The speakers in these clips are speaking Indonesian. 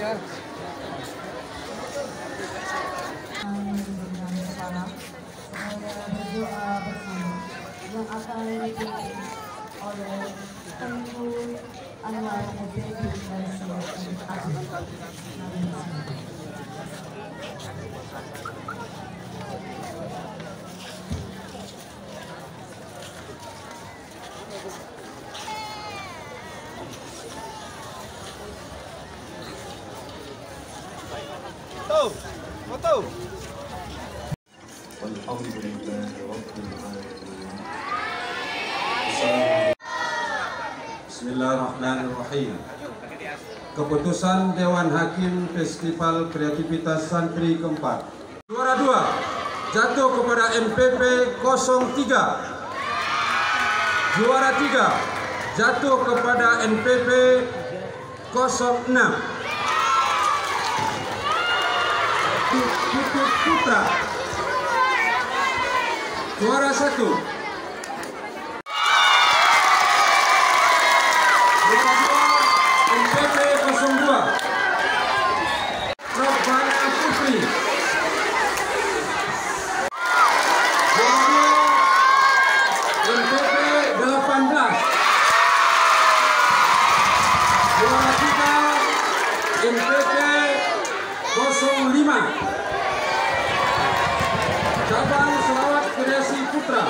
Kepala berdoa bersama yang akan dipimpin oleh Tengku Anwar Ebedi Foto. Bismillahirrahmanirrahim. Keputusan Dewan Hakim Festival Kreativitas Santri keempat. Juara 2 jatuh kepada MPP 03. Juara 3 jatuh kepada MPP 06. Putut Putra. Juara 1. Juara 2 MPP 02. Robana Putri. Juara 2 MPP 18. Juara 3 MPP 05. Cabang Selawat Kreasi Putra.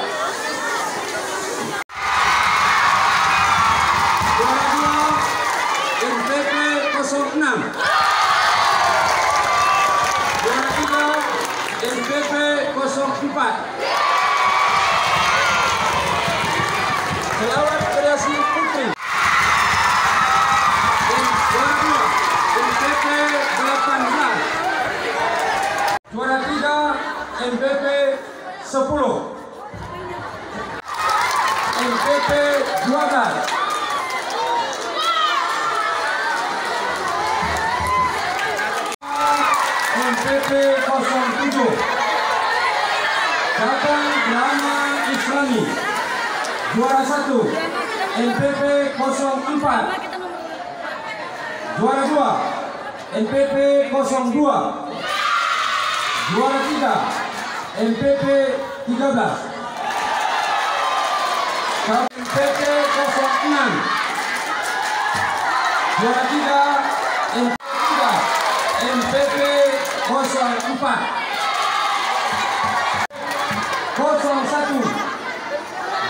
Juara 2 MPP 06. Juara 3 MPP 04. Selawat Kreasi Putri. Juara 2 MPP 18. Juara 3 MPP 10. MPP 12. MPP 07. Cabang Drama Islami. Juara 1 MPP 04. Juara 2 MPP 02. Juara 3 MPP 13. MPP 06. Juara 3 MPP 04. 01.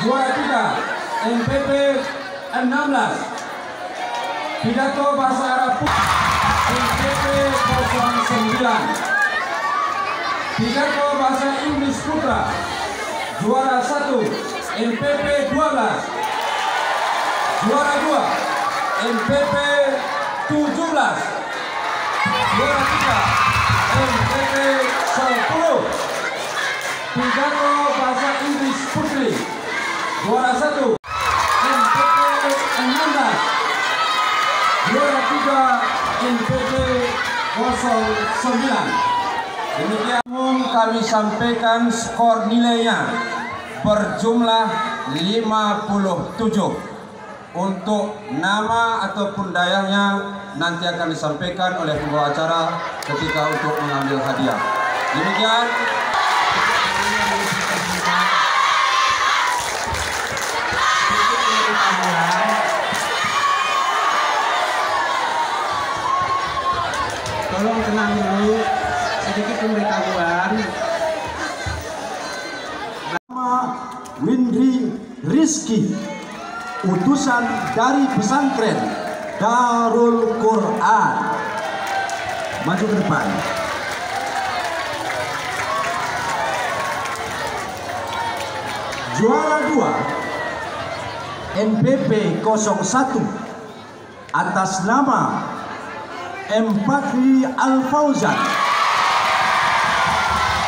Juara 3 MPP 16. Pidato Bahasa Arab MPP 09. Pidato Bahasa Inggris Putra. Juara 1 MPP 12. Juara 2 MPP 17. Juara 3 MPP 10. Pidato Bahasa Inggris Putri. Juara 1 MPP 16. Juara 3 MPP 09. Demikian kami sampaikan skor nilainya berjumlah 57. Untuk nama ataupun dayanya nanti akan disampaikan oleh pembawa acara ketika untuk mengambil hadiah. Demikian. Tolong tenang dulu, sedikit pemberitahuan. Nama Windri Rizki, utusan dari pesantren Darul Quran. Maju ke depan. Juara 2 MPP 01 atas nama M. Fakri Al-Fauzan,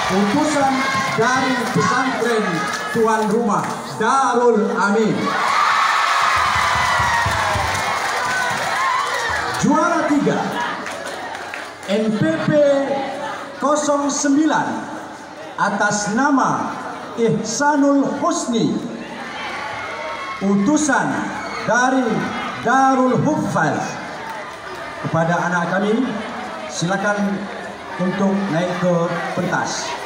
utusan dari pesantren tuan rumah Darul Amin. Juara 3 MPP 09 atas nama Ihsanul Husni, utusan dari Darul Huffaz. kepada anak kami, silakan untuk naik ke pentas.